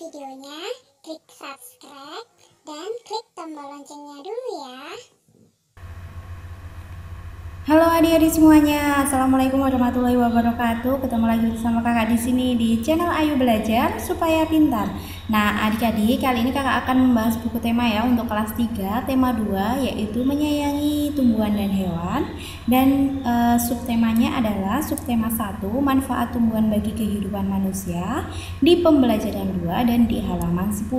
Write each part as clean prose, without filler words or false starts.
videonya, klik subscribe, dan klik tombol loncengnya dulu ya. Halo adik-adik semuanya, assalamualaikum warahmatullahi wabarakatuh. Ketemu lagi bersama kakak di sini di channel Ayu Belajar Supaya Pintar. Nah adik-adik, kali ini kakak akan membahas buku tema ya untuk kelas 3, tema 2 yaitu menyayangi tumbuhan dan hewan. Dan subtemanya adalah subtema 1, manfaat tumbuhan bagi kehidupan manusia, di pembelajaran 2 dan di halaman 10.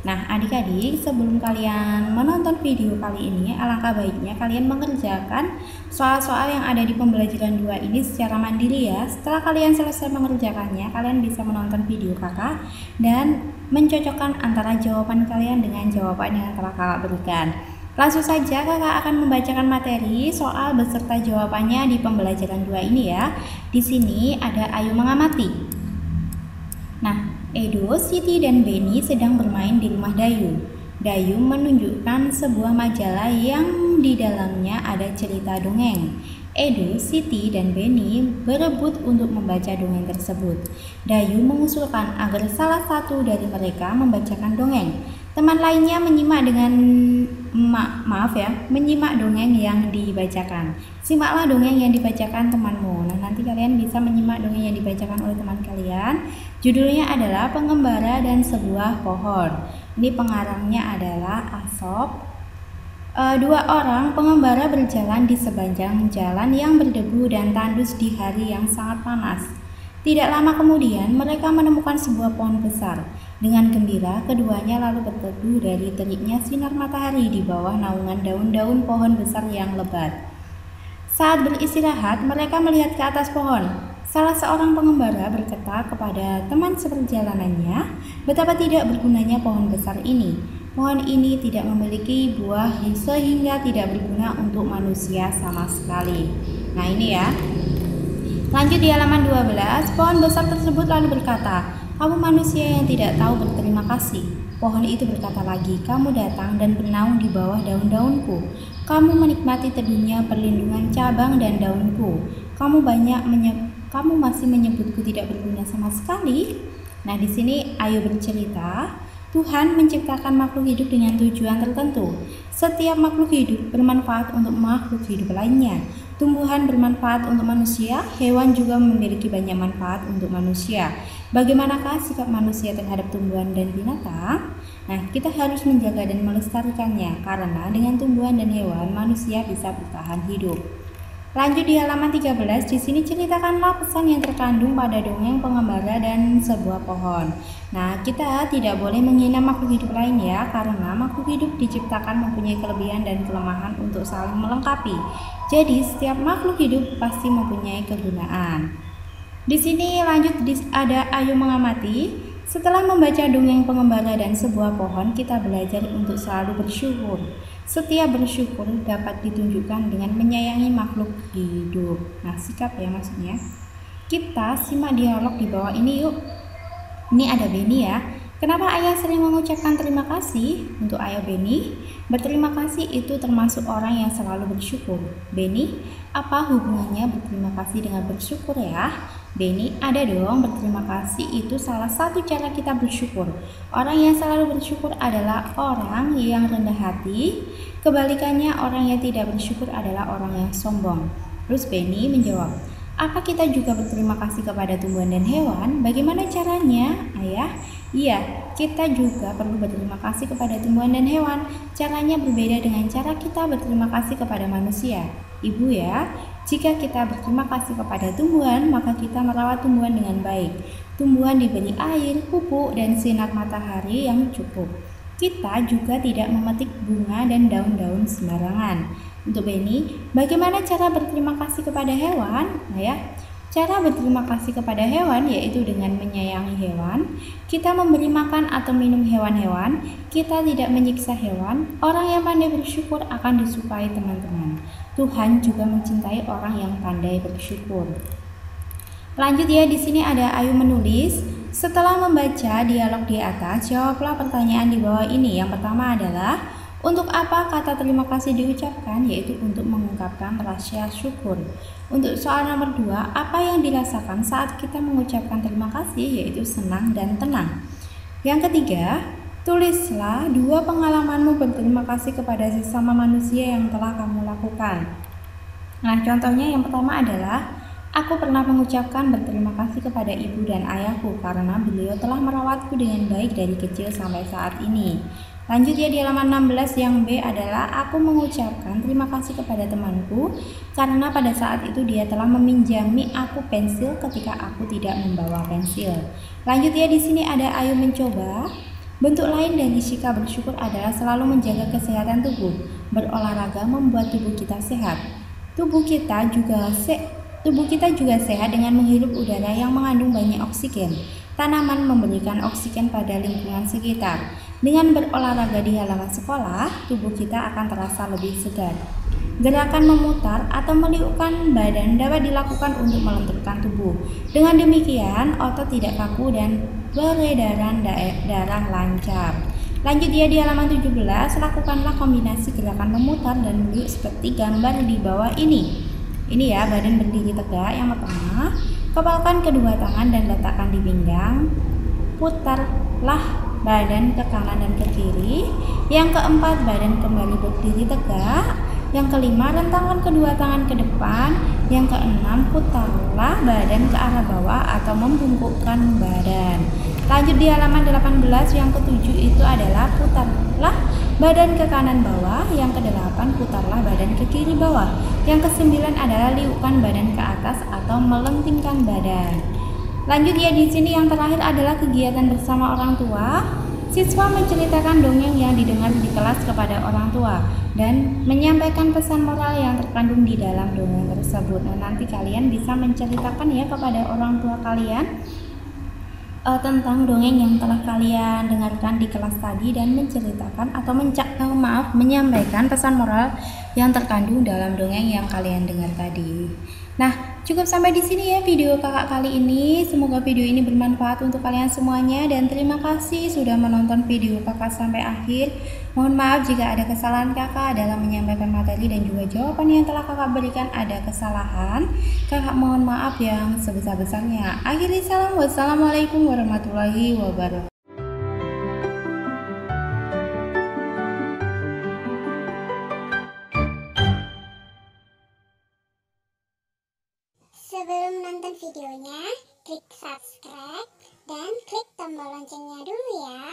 Nah adik-adik, sebelum kalian menonton video kali ini, alangkah baiknya kalian mengerjakan soal-soal yang ada di pembelajaran 2 ini secara mandiri ya. Setelah kalian selesai mengerjakannya, kalian bisa menonton video kakak dan mencocokkan antara jawaban kalian dengan jawaban yang telah kakak berikan. Langsung saja kakak akan membacakan materi soal beserta jawabannya di pembelajaran 2 ini ya. Di sini ada Ayu mengamati. Nah, Edo, Siti, dan Beni sedang bermain di rumah Dayu. Dayu menunjukkan sebuah majalah yang di dalamnya ada cerita dongeng. Edo, Siti, dan Beni berebut untuk membaca dongeng tersebut. Dayu mengusulkan agar salah satu dari mereka membacakan dongeng. Teman lainnya menyimak dengan menyimak dongeng yang dibacakan. Simaklah dongeng yang dibacakan temanmu. Nah, nanti kalian bisa menyimak dongeng yang dibacakan oleh teman kalian. Judulnya adalah Pengembara dan Sebuah Pohon. Ini pengarangnya adalah Aesop. Dua orang pengembara berjalan di sepanjang jalan yang berdebu dan tandus di hari yang sangat panas. Tidak lama kemudian mereka menemukan sebuah pohon besar. Dengan gembira, keduanya lalu berteduh dari teriknya sinar matahari di bawah naungan daun-daun pohon besar yang lebat. Saat beristirahat, mereka melihat ke atas pohon. Salah seorang pengembara berkata kepada teman seperjalanannya, betapa tidak bergunanya pohon besar ini. Pohon ini tidak memiliki buah sehingga tidak berguna untuk manusia sama sekali. Nah ini ya. Lanjut di halaman 12, pohon besar tersebut lalu berkata, kamu manusia yang tidak tahu berterima kasih. Pohon itu berkata lagi, kamu datang dan bernaung di bawah daun-daunku. Kamu menikmati teduhnya perlindungan cabang dan daunku. Kamu masih menyebutku tidak berguna sama sekali. Nah, di sini Ayu bercerita, Tuhan menciptakan makhluk hidup dengan tujuan tertentu. Setiap makhluk hidup bermanfaat untuk makhluk hidup lainnya. Tumbuhan bermanfaat untuk manusia, hewan juga memiliki banyak manfaat untuk manusia. Bagaimanakah sikap manusia terhadap tumbuhan dan binatang? Nah, kita harus menjaga dan melestarikannya, karena dengan tumbuhan dan hewan, manusia bisa bertahan hidup. Lanjut di halaman 13, di sini ceritakanlah pesan yang terkandung pada dongeng Pengembara dan Sebuah Pohon. Nah, kita tidak boleh menghina makhluk hidup lain ya, karena makhluk hidup diciptakan mempunyai kelebihan dan kelemahan untuk saling melengkapi. Jadi, setiap makhluk hidup pasti mempunyai kegunaan. Di sini lanjut ada Ayu mengamati. Setelah membaca dongeng Pengembara dan Sebuah Pohon, kita belajar untuk selalu bersyukur. Setiap bersyukur dapat ditunjukkan dengan menyayangi makhluk hidup. Nah, sikap ya maksudnya. Kita simak dialog di bawah ini yuk. Ini ada Beni ya. Kenapa ayah sering mengucapkan terima kasih? Untuk ayah Beni, berterima kasih itu termasuk orang yang selalu bersyukur. Beni, apa hubungannya berterima kasih dengan bersyukur ya? Beni, ada dong, berterima kasih itu salah satu cara kita bersyukur. Orang yang selalu bersyukur adalah orang yang rendah hati. Kebalikannya, orang yang tidak bersyukur adalah orang yang sombong. Terus Beni menjawab, apa kita juga berterima kasih kepada tumbuhan dan hewan? Bagaimana caranya, ayah? Iya, kita juga perlu berterima kasih kepada tumbuhan dan hewan. Caranya berbeda dengan cara kita berterima kasih kepada manusia. Ibu ya, jika kita berterima kasih kepada tumbuhan, maka kita merawat tumbuhan dengan baik. Tumbuhan diberi air, pupuk, dan sinar matahari yang cukup. Kita juga tidak memetik bunga dan daun-daun sembarangan. Untuk Beni, bagaimana cara berterima kasih kepada hewan? Nah ya, cara berterima kasih kepada hewan yaitu dengan menyayangi hewan. Kita memberi makan atau minum hewan-hewan. Kita tidak menyiksa hewan. Orang yang pandai bersyukur akan disukai teman-teman. Tuhan juga mencintai orang yang pandai bersyukur. Lanjut ya, di sini ada Ayu menulis. Setelah membaca dialog di atas, jawablah pertanyaan di bawah ini. Yang pertama adalah, untuk apa kata terima kasih diucapkan? Yaitu untuk mengungkapkan rasa syukur. Untuk soal nomor 2, apa yang dirasakan saat kita mengucapkan terima kasih? Yaitu senang dan tenang. Yang ketiga, tulislah 2 pengalamanmu berterima kasih kepada sesama manusia yang telah kamu lakukan. Nah, contohnya yang pertama adalah aku pernah mengucapkan berterima kasih kepada ibu dan ayahku karena beliau telah merawatku dengan baik dari kecil sampai saat ini. Lanjut ya di halaman 16 yang B adalah aku mengucapkan terima kasih kepada temanku karena pada saat itu dia telah meminjami aku pensil ketika aku tidak membawa pensil. Lanjut ya di sini ada ayo mencoba. Bentuk lain dari sikap bersyukur adalah selalu menjaga kesehatan tubuh. Berolahraga membuat tubuh kita sehat. Tubuh kita juga sehat dengan menghirup udara yang mengandung banyak oksigen. Tanaman memberikan oksigen pada lingkungan sekitar. Dengan berolahraga di halaman sekolah, tubuh kita akan terasa lebih segar. Gerakan memutar atau meliukkan badan dapat dilakukan untuk melenturkan tubuh. Dengan demikian, otot tidak kaku dan peredaran darah lancar. Lanjut ya di halaman 17, lakukanlah kombinasi gerakan memutar dan meliuk seperti gambar di bawah ini. Ini ya, badan berdiri tegak. Yang pertama, kepalkan kedua tangan dan letakkan di pinggang. Putarlah badan ke kanan dan ke kiri. Yang keempat, badan kembali berdiri tegak. Yang kelima, rentangkan kedua tangan ke depan. Yang keenam, putarlah badan ke arah bawah atau membungkukkan badan. Lanjut di halaman 18, yang ketujuh itu adalah putarlah badan ke kanan bawah. Yang kedelapan, putarlah badan ke kiri bawah. Yang kesembilan adalah liukkan badan ke atas atau melentingkan badan. Lanjut ya di sini yang terakhir adalah kegiatan bersama orang tua. Siswa menceritakan dongeng yang didengar di kelas kepada orang tua dan menyampaikan pesan moral yang terkandung di dalam dongeng tersebut. Nah, nanti kalian bisa menceritakan ya kepada orang tua kalian tentang dongeng yang telah kalian dengarkan di kelas tadi dan menceritakan atau menyampaikan pesan moral yang terkandung dalam dongeng yang kalian dengar tadi. Nah, cukup sampai di sini ya video kakak kali ini. Semoga video ini bermanfaat untuk kalian semuanya dan terima kasih sudah menonton video kakak sampai akhir. Mohon maaf jika ada kesalahan kakak dalam menyampaikan materi dan juga jawaban yang telah kakak berikan ada kesalahan. Kakak mohon maaf yang sebesar-besarnya. Akhiri salam, wassalamualaikum warahmatullahi wabarakatuh. Sebelum nonton videonya, klik subscribe dan klik tombol loncengnya dulu ya.